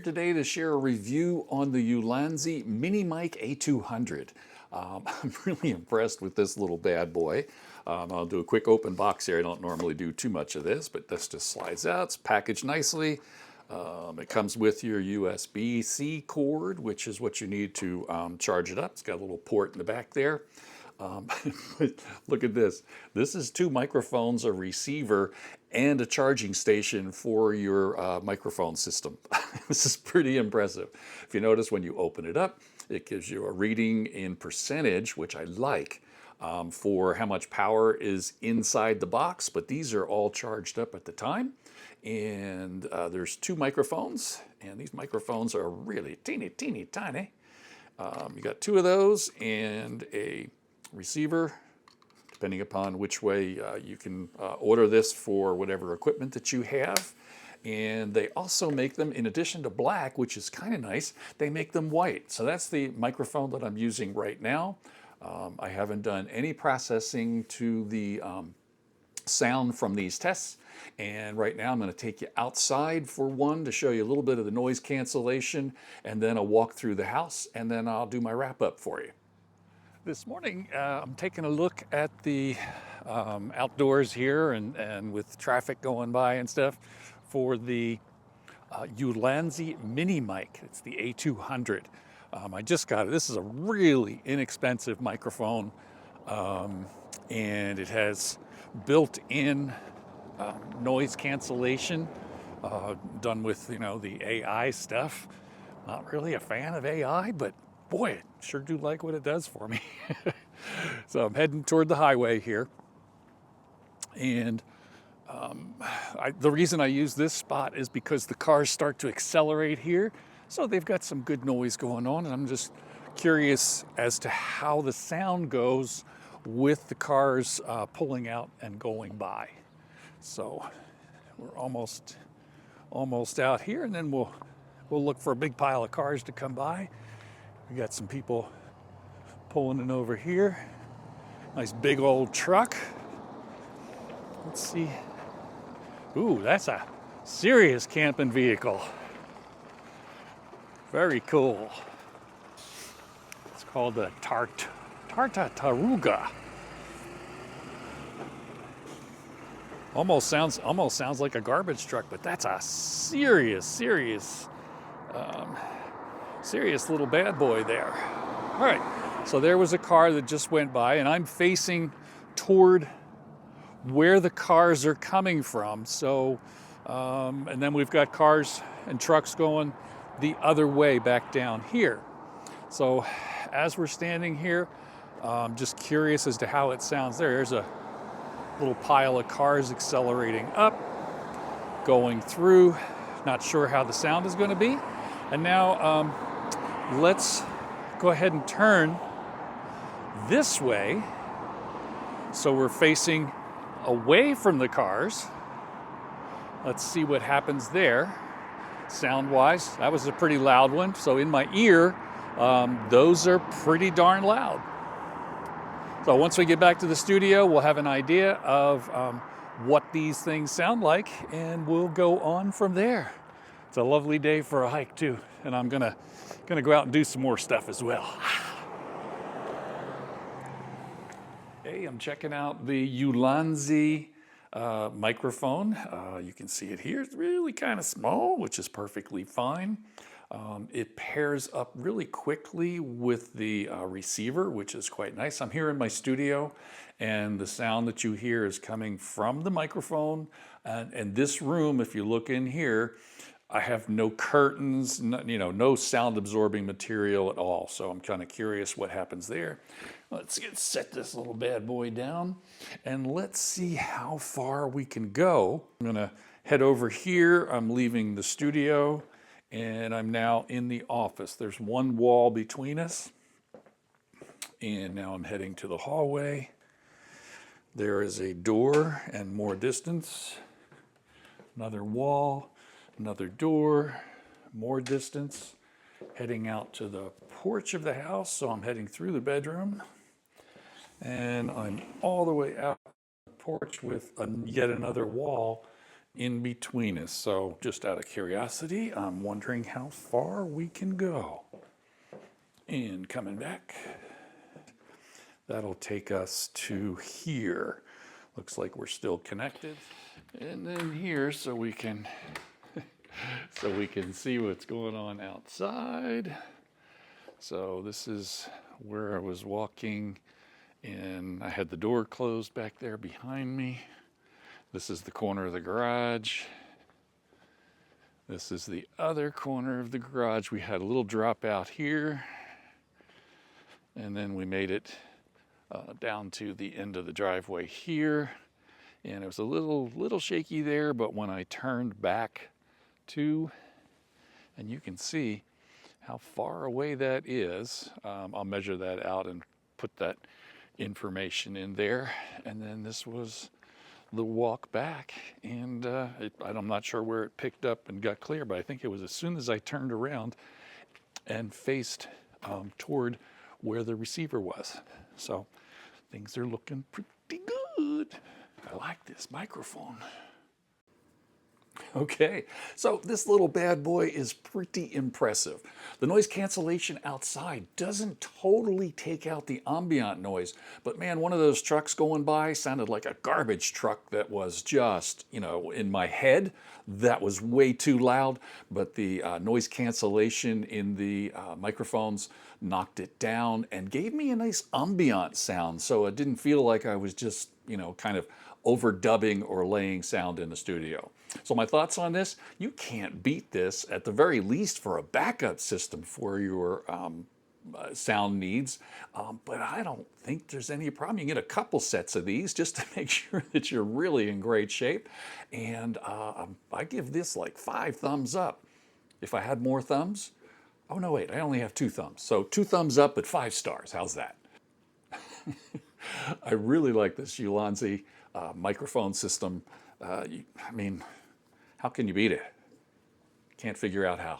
today to share a review on the Ulanzi Mini Mic A200. I'm really impressed with this little bad boy. I'll do a quick open box here. I don't normally do too much of this, but this just slides out. It's packaged nicely. It comes with your USB-C cord, which is what you need to charge it up. It's got a little port in the back there. Look at this. This is two microphones, a receiver, and a charging station for your microphone system. This is pretty impressive. If you notice, when you open it up, it gives you a reading in percentage, which I like, for how much power is inside the box. But these are all charged up at the time. And there's two microphones, and these microphones are really teeny, teeny, tiny. You got two of those and a receiver, depending upon which way you can order this for whatever equipment that you have. And they also make them, in addition to black, which is kind of nice, they make them white. So that's the microphone that I'm using right now. I haven't done any processing to the sound from these tests. And right now I'm going to take you outside for one to show you a little bit of the noise cancellation, and then I'll walk through the house, and then I'll do my wrap up for you. This morning, I'm taking a look at the outdoors here and with traffic going by and stuff for the Ulanzi Mini Mic. It's the A200. I just got it. This is a really inexpensive microphone, and it has built-in noise cancellation done with, the AI stuff. Not really a fan of AI, but boy, I sure do like what it does for me. So I'm heading toward the highway here. And the reason I use this spot is because the cars start to accelerate here. So they've got some good noise going on. And I'm just curious as to how the sound goes with the cars pulling out and going by. So we're almost out here, and then we'll look for a big pile of cars to come by. We got some people pulling in over here. Nice big old truck. Let's see. Ooh, that's a serious camping vehicle. Very cool. It's called the Tartaruga. Almost sounds like a garbage truck, but that's a serious little bad boy there. All right, so there was a car that just went by, and I'm facing toward where the cars are coming from. So, and then we've got cars and trucks going the other way back down here. So as we're standing here, I'm just curious as to how it sounds there. There's a little pile of cars accelerating up, going through. Not sure how the sound is going to be. And now let's go ahead and turn this way so we're facing away from the cars. Let's see what happens there. Sound-wise, that was a pretty loud one. So in my ear, those are pretty darn loud. So once we get back to the studio, we'll have an idea of what these things sound like, and we'll go on from there. It's a lovely day for a hike too, and I'm gonna go out and do some more stuff as well. Hey, I'm checking out the Ulanzi microphone. You can see it here. It's really kind of small, which is perfectly fine. It pairs up really quickly with the receiver, which is quite nice. I'm here in my studio, and the sound that you hear is coming from the microphone. And this room, if you look in here, I have no curtains, no sound absorbing material at all. So I'm kind of curious what happens there. Let's set this little bad boy down, and let's see how far we can go. I'm gonna head over here. I'm leaving the studio, and I'm now in the office. There's one wall between us, and now I'm heading to the hallway. There is a door and more distance. Another wall, another door, more distance. Heading out to the porch of the house, so I'm heading through the bedroom. And I'm all the way out the porch with yet another wall in between us. So just out of curiosity, I'm wondering how far we can go. And coming back, that'll take us to here. Looks like we're still connected. And then here, so we can see what's going on outside. So this is where I was walking, and I had the door closed back there behind me. This is the corner of the garage. This is the other corner of the garage. We had a little drop out here, and then we made it down to the end of the driveway here. And it was a little shaky there, but when I turned back to, and you can see how far away that is. I'll measure that out and put that information in there. And then this was the walk back, and I'm not sure where it picked up and got clear, but I think it was as soon as I turned around and faced toward where the receiver was. So things are looking pretty good. I like this microphone. Okay, so this little bad boy is pretty impressive. The noise cancellation outside doesn't totally take out the ambient noise, but man, one of those trucks going by sounded like a garbage truck that was just, in my head. That was way too loud, but the noise cancellation in the microphones knocked it down and gave me a nice ambient sound, so it didn't feel like I was just, kind of overdubbing or laying sound in the studio. So my thoughts on this, you can't beat this, at the very least for a backup system for your sound needs, but I don't think there's any problem. You can get a couple sets of these just to make sure that you're really in great shape, and I give this like 5 thumbs up. If I had more thumbs, oh no wait, I only have 2 thumbs, so 2 thumbs up but 5 stars, how's that? I really like this Ulanzi microphone system. I mean, how can you beat it? Can't figure out how.